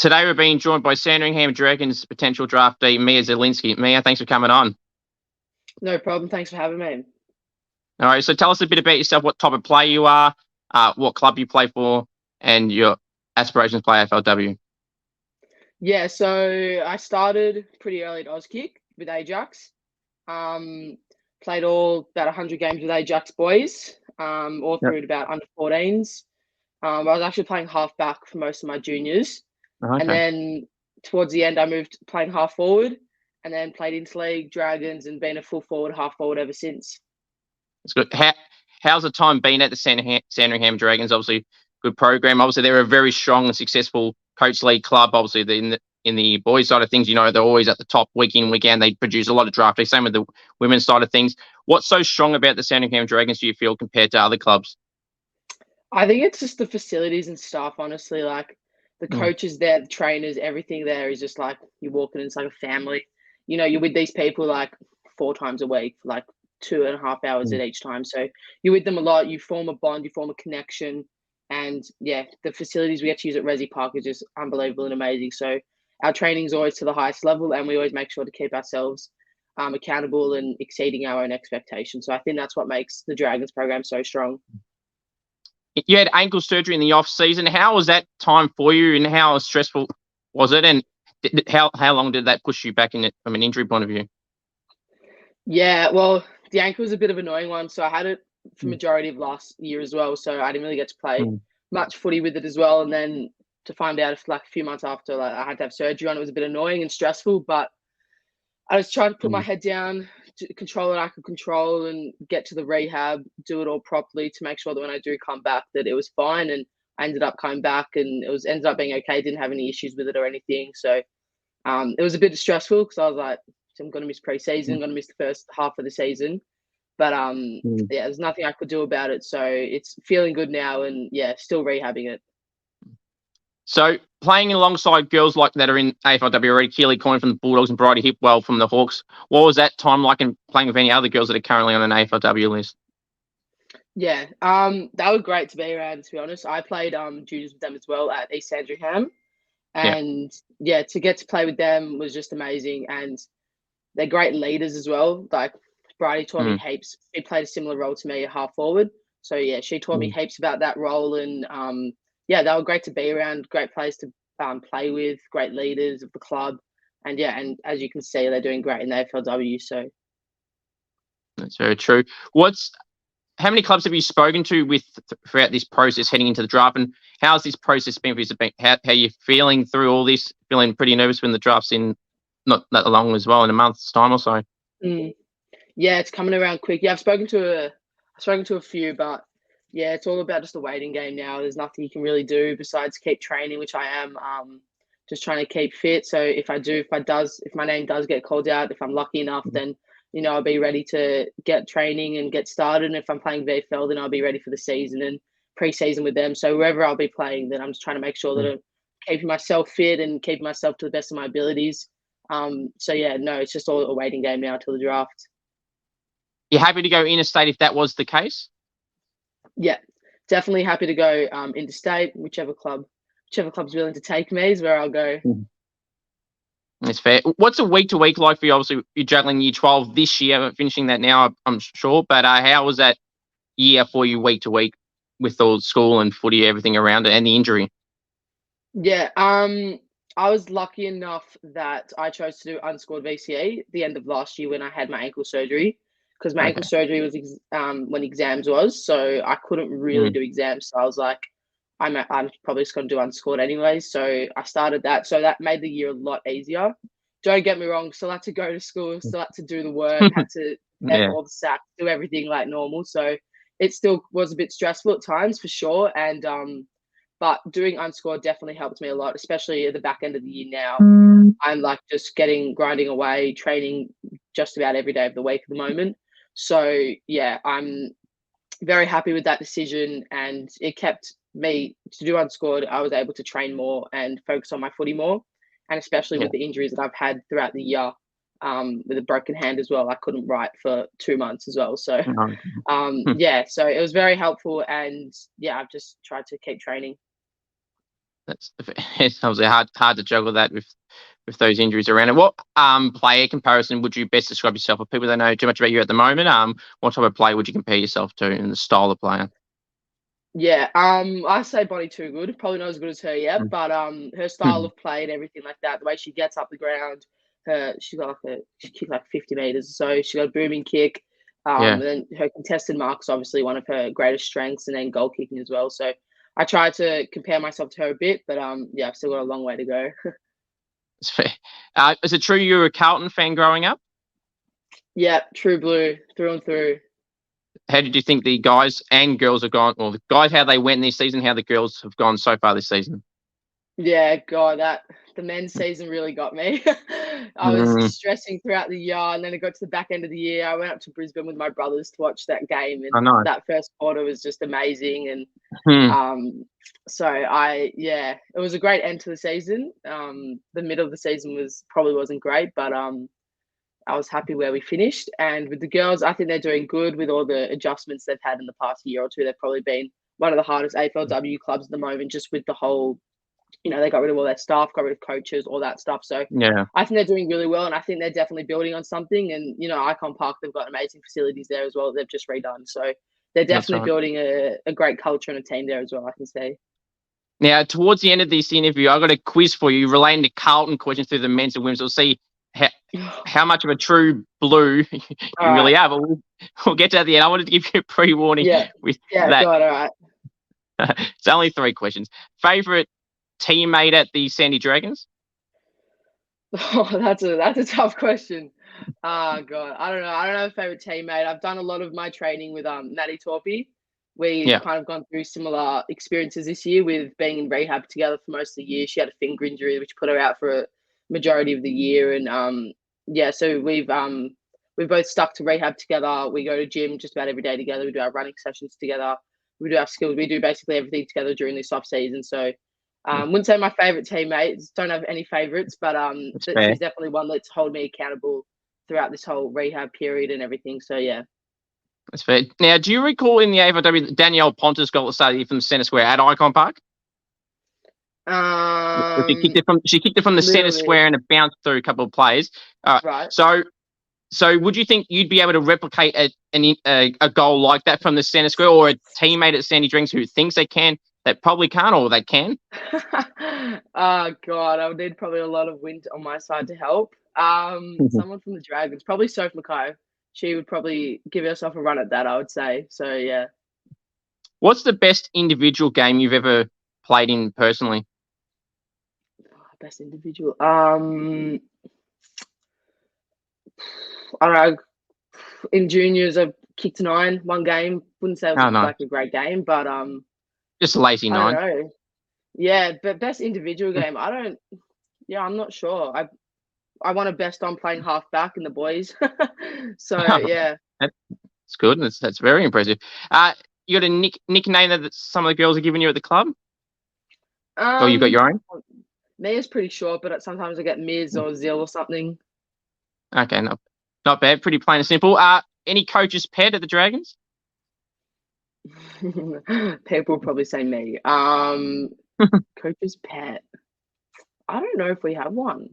Today we're being joined by Sandringham Dragons potential draftee, Mia Zielinski. Mia, thanks for coming on. No problem. Thanks for having me. All right, so tell us a bit about yourself, what type of player you are, what club you play for, and your aspirations to play AFLW. Yeah, so I started pretty early at Auskick with Ajax. Played about 100 games with Ajax boys, all Yep. through to about under 14s. I was actually playing half back for most of my juniors. And Okay. then towards the end, I moved playing half forward and then played interleague, Dragons, and been a full forward, half forward ever since. That's good. How's the time been at the Sandringham Dragons? Obviously, good program. Obviously, they're a very strong and successful coach league club. Obviously, in the boys' side of things, they're always at the top week in, week out. They produce a lot of draftees. Same with the women's side of things. What's so strong about the Sandringham Dragons, do you feel, compared to other clubs? I think it's just the facilities and stuff, honestly. Like the Mm. coaches there, the trainers, everything there is just like you're walking in, it's like a family. You're with these people like 4 times a week, like 2.5 hours Mm. at each time. So you're with them a lot, you form a bond, you form a connection. And yeah, the facilities we get to use at Resi Park is just unbelievable and amazing. So our training's always to the highest level and we always make sure to keep ourselves accountable and exceeding our own expectations. So I think that's what makes the Dragons program so strong. You had ankle surgery in the off season. How was that time for you, and how stressful was it? And how long did that push you back in it from an injury point of view? Yeah, well, the ankle was a bit of an annoying one. So I had it for Mm. majority of last year as well. So I didn't really get to play Mm. much footy with it as well. And then to find out if like a few months after, like I had to have surgery on it was a bit annoying and stressful. But I was trying to put my Mm. head down, to control what I could control, and get to the rehab, do it all properly to make sure that when I do come back, that it was fine. And I ended up coming back, and ended up being okay. Didn't have any issues with it or anything. So it was a bit stressful because I was like, I'm going to miss pre-season, going to miss the first half of the season. But Mm. yeah, there's nothing I could do about it. So it's feeling good now, and yeah, still rehabbing it. So playing alongside girls like that are in AFLW already, Keely Coyne from the Bulldogs and Bridie Hipwell from the Hawks, what was that time like in playing with any other girls that are currently on an AFLW list? Yeah, that was great to be around. To be honest, I played juniors with them as well at East Sandringham, Yeah. and yeah, to get to play with them was just amazing. And they're great leaders as well. Like Bridie taught me Mm. heaps. She played a similar role to me, half forward. So yeah, she taught me Mm. heaps about that role, and yeah, they were great to be around. Great players to play with. Great leaders of the club, and yeah, and as you can see, they're doing great in the AFLW. So That's very true. How many clubs have you spoken to throughout this process heading into the draft, and how's this process been for you? How are you feeling through all this? Feeling pretty nervous when the draft's in not that long as well, in a month's time or so? mm, yeah, it's coming around quick. Yeah, I've spoken to a few, but yeah, it's all about just a waiting game now. There's nothing you can really do besides keep training, which I am. Just trying to keep fit. So if my name does get called out, if I'm lucky enough, then I'll be ready to get training and get started. And if I'm playing VFL, then I'll be ready for the season and pre-season with them. So wherever I'll be playing, then I'm just trying to make sure that I'm keeping myself fit and keeping myself to the best of my abilities. So yeah, no, it's just all a waiting game now till the draft. You happy to go interstate if that was the case? Yeah, definitely happy to go interstate, whichever club's willing to take me is where I'll go. That's fair. What's a week to week like for you? Obviously, you're juggling year 12 this year, finishing that now, I'm sure. But how was that year for you week to week with all school and footy, everything around it, and the injury? Yeah, I was lucky enough that I chose to do unscored VCE at the end of last year when I had my ankle surgery, because my ankle Okay. surgery was when exams was, so I couldn't really Mm. do exams. So I was like, I'm probably just going to do unscored anyway. So I started that. So that made the year a lot easier. Don't get me wrong, still had to go to school, still had to do the work, had to prepare Yeah. for all the sacks, do everything like normal. So it still was a bit stressful at times for sure. And but doing unscored definitely helped me a lot, especially at the back end of the year now. I'm like just grinding away, training just about every day of the week at the moment. So yeah, I'm very happy with that decision, and it kept me to do unscored. I was able to train more and focus on my footy more, and especially Yeah. with the injuries that I've had throughout the year, with a broken hand as well. I couldn't write for 2 months as well. So No. Hmm. yeah, so it was very helpful, and yeah, I've just tried to keep training. It's obviously hard to juggle that with those injuries around it. What player comparison would you best describe yourself for people that know too much about you at the moment? What type of player would you compare yourself to in the style of player? Yeah, I say Bonnie Too Good. Probably not as good as her yet, but her style of play and everything like that, the way she gets up the ground, she kicked like 50 meters, so she got a booming kick. Yeah, And then her contested marks obviously one of her greatest strengths, and then goal kicking as well. So I try to compare myself to her a bit, but yeah, I've still got a long way to go. it's fair. Is it true you were a Carlton fan growing up? Yeah, true blue through and through. How did you think the guys and girls have gone? Well, the guys how they went this season, how the girls have gone so far this season? Yeah, God, the men's season really got me. I was Mm, stressing throughout the year, and then it got to the back end of the year. I went up to Brisbane with my brothers to watch that game, I and know. that first quarter was just amazing. And Hmm, yeah, it was a great end to the season. The middle of the season probably wasn't great, but I was happy where we finished. And with the girls, I think they're doing good with all the adjustments they've had in the past year or two. They've probably been one of the hardest AFLW clubs at the moment, just with the whole, they got rid of all their staff, got rid of coaches, all that stuff. So yeah, I think they're doing really well, and I think they're definitely building on something. And Icon Park, they've got amazing facilities there as well. They've just redone, so they're that's definitely right. building a great culture and a team there as well. I can say. Now, towards the end of this interview, I got a quiz for you relating to Carlton questions through the men's and women's. We'll see how, how much of a true blue All you really right. are. But we'll get to that at the end. I wanted to give you a pre-warning Yeah. with Yeah. that. God. All right. It's only 3 questions. Favorite teammate at the Sandy Dragons? Oh, that's a tough question. Oh God, I don't know. I don't have a favorite teammate. I've done a lot of my training with Maddie Torpy. We've Yeah, kind of gone through similar experiences this year with being in rehab together for most of the year. She had a finger injury which put her out for a majority of the year, and yeah, so we've both stuck to rehab together. We go to gym just about every day together. We do our running sessions together. We do our skills. We do basically everything together during this off season. So wouldn't say my favorite teammates. Don't have any favorites, but that's that fair. she's definitely one that's held me accountable throughout this whole rehab period and everything. So yeah. That's fair. Now, do you recall in the AFLW that Danielle Pontus got the start from the centre square at Icon Park? Um, She kicked it from the centre little bit, square and it bounced through a couple of players. right? So would you think you'd be able to replicate a goal like that from the centre square, or a teammate at Sandy Drinks who thinks they can, that probably can't, or they can? Oh God, I would need probably a lot of wind on my side to help. Someone from the Dragons, probably Soph Mackay. She would probably give herself a run at that, I would say. So yeah. What's the best individual game you've ever played in personally? Best individual. I don't know. In juniors, I've kicked 9, one game. Wouldn't say it was Oh no, like a great game, but just a lazy I don't 9. know. Yeah, but best individual game. I don't. Yeah, I'm not sure. I want a best on playing half back in the boys. So yeah. That's good. That's very impressive. You got a nickname that some of the girls are giving you at the club, or you got Um, your own? Mia's pretty short, but sometimes I get Miz or Zil or something. Okay, not bad. Pretty plain and simple. Any coach's pet at the Dragons? People probably say me. Coach's pet. I don't know if we have one.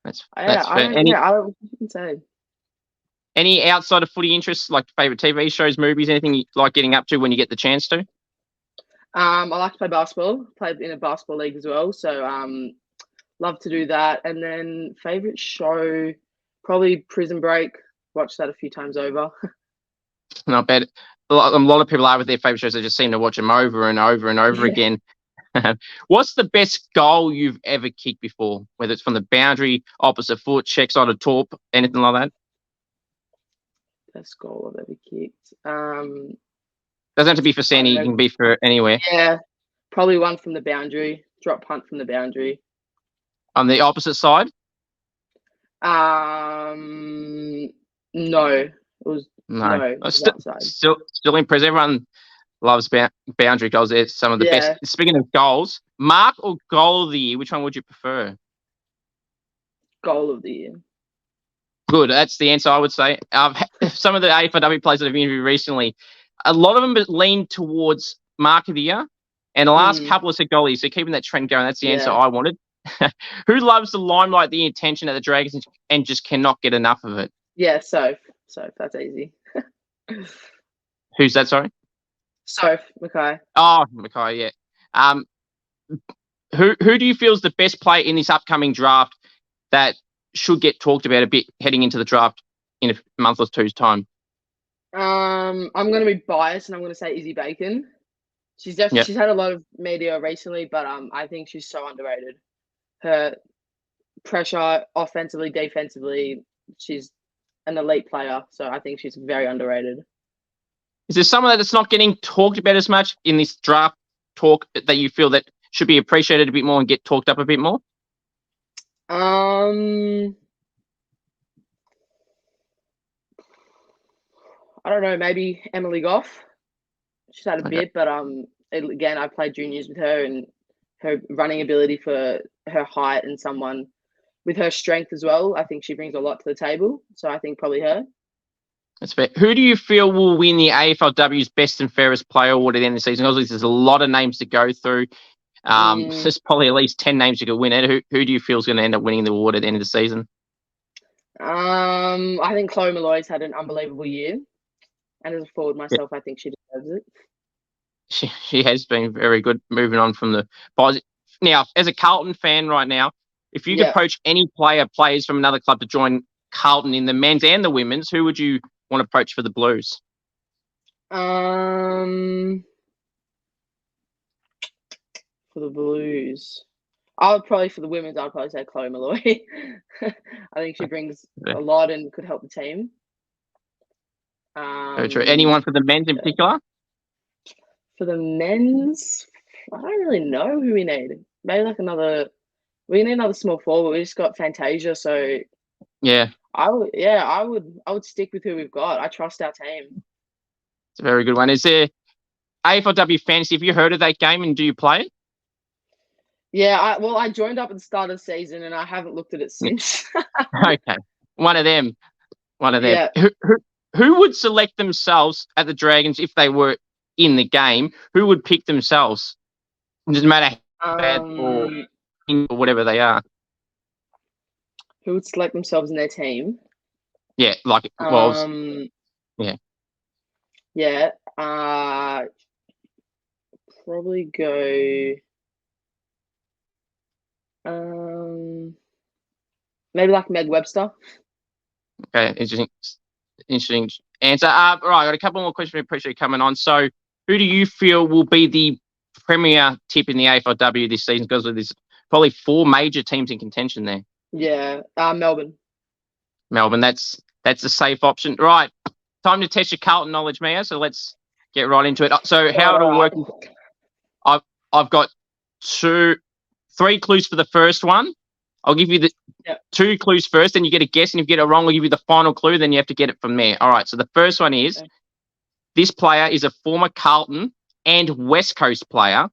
Yeah, That's I fair. don't. Yeah, I don't say. Any outside of footy interests, like favorite TV shows, movies, anything you like getting up to when you get the chance to? I like to play basketball. Played in a basketball league as well, so love to do that. And then favorite show, probably Prison Break. Watched that a few times over. Not bad. A lot of people are with their favorite shows. They just seem to watch them over and over and over Yeah, again. What's the best goal you've ever kicked before? Whether it's from the boundary, opposite foot, check side of torp, anything like that? best goal I've ever kicked. Doesn't have to be for I don't Sandy. It know. can be for anywhere. Yeah, probably one from the boundary. Drop punt from the boundary. On the opposite side? Um, no, it was No. no, it was Still, outside. still impressed. Everyone loves boundary goals. They're some of the best. Yeah, Speaking of goals, mark or goal of the year, which one would you prefer? goal of the year. Good. That's the answer I would say. Some of the AFLW players that I've interviewed recently, a lot of them lean towards mark of the year, And the last couple of goalies, so keeping that trend going, that's the answer I wanted. Who loves the limelight, the attention at the Dragons, and just cannot get enough of it? Yeah, Soph. That's easy. Who's that, sorry? Soph, Mackay. Oh, Mackay, yeah. Who do you feel is the best player in this upcoming draft that should get talked about a bit heading into the draft in a month or two's time? I'm going to be biased and I'm going to say Izzy Bacon. She's definitely she's had a lot of media recently, but I think she's so underrated. Her pressure, offensively, defensively, she's an elite player. So I think she's very underrated. Is there someone that's not getting talked about as much in this draft talk that you feel that should be appreciated a bit more and get talked up a bit more? I don't know, maybe Emily Goff. She's had a bit, but again, I played juniors with her, and her running ability for her height and someone with her strength as well, I think she brings a lot to the table. So I think probably her. That's fair. Who do you feel will win the AFLW's Best and Fairest Player Award at the end of the season? Obviously, there's a lot of names to go through. There's probably at least 10 names you could win it. Who do you feel is going to end up winning the award at the end of the season? I think Chloe Malloy's had an unbelievable year. And as a forward myself, I think she deserves it. She has been very good. Moving on from the positive. Now, as a Carlton fan right now, if you could poach any players from another club to join Carlton in the men's and the women's, who would you want to poach for the Blues? For the Blues, for the women's, I'd probably say Chloe Malloy. I think she brings a lot and could help the team. Very true. Anyone for the men's in particular? For the men's, I don't really know who we need. Maybe we need another small forward. We just got Fantasia, so yeah. I would stick with who we've got. I trust our team. It's a very good one. Is there AFLW Fantasy? Have you heard of that game and do you play it? Yeah, I joined up at the start of the season and I haven't looked at it since. Okay, one of them. Yeah. Who would select themselves at the Dragons if they were in the game? Who would pick themselves? It doesn't matter how bad or whatever they are. Who would select themselves in their team? Yeah, like it was. Yeah. Yeah. Probably go. Maybe like Meg Webster. Okay, interesting answer. Right, I got a couple more questions. I appreciate you coming on. So, who do you feel will be the premier tip in the AFLW this season? Because there's probably 4 major teams in contention there. Yeah, Melbourne. That's a safe option. Right, time to test your Carlton knowledge, Mia. So let's get right into it. So how it'll work? I've got 3 clues for the first one. I'll give you the 2 clues first, then you get a guess, and if you get it wrong, I'll give you the final clue, then you have to get it from there. All right, so the first one is, this player is a former Carlton and West Coast player,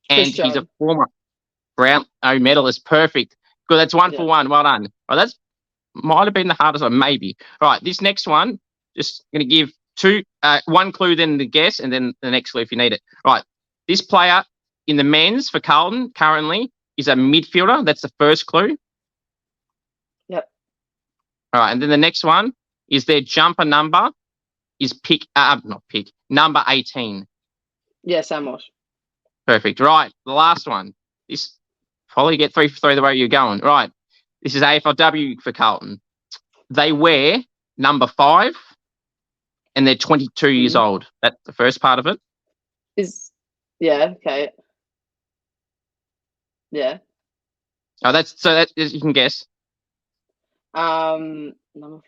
and he's a former Brownlow medalist. Perfect. Good, that's 1 for 1. Well done. All right, that's might have been the hardest one, maybe. All right, this next one, just going to give 1 clue, then the guess, and then the next clue if you need it. All right, this player in the men's for Carlton currently is a midfielder. That's the first clue. Yep. All right, and then the next one is their jumper number is number 18. Yeah, Samos. Perfect. Right, the last one. This probably get 3 for 3 the way you're going. Right, this is AFLW for Carlton. They wear number 5, and they're 22 years old. That's the first part of it. Okay. Yeah. Oh, that you can guess. Number 5.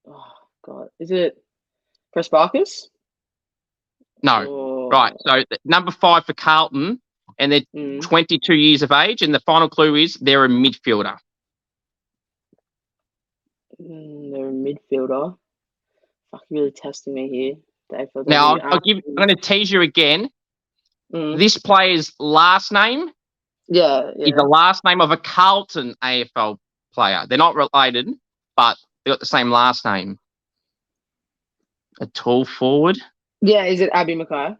Oh God, is it Pressparkers? No. Right. So number 5 for Carlton, and they're 22 years of age, and the final clue is they're a midfielder. They're a midfielder. Fuck, you're really testing me here. Now I'm going to tease you again. This player's last name is the last name of a Carlton AFL player. They're not related, but they got the same last name. A tall forward. Yeah, is it Abby Mackay?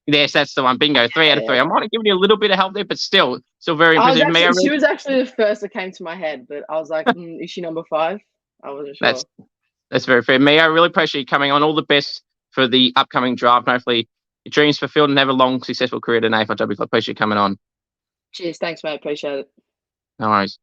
Yes, that's the one. Bingo. 3 out of 3. I might have given you a little bit of help there, but still very impressive. She was actually the first that came to my head, but I was like, is she number 5? I wasn't sure. That's very fair. Mia, I really appreciate you coming on. All the best for the upcoming draft. And hopefully your dreams fulfilled and have a long, successful career at an AFLW club. Appreciate you coming on. Cheers. Thanks, mate. Appreciate it. No worries.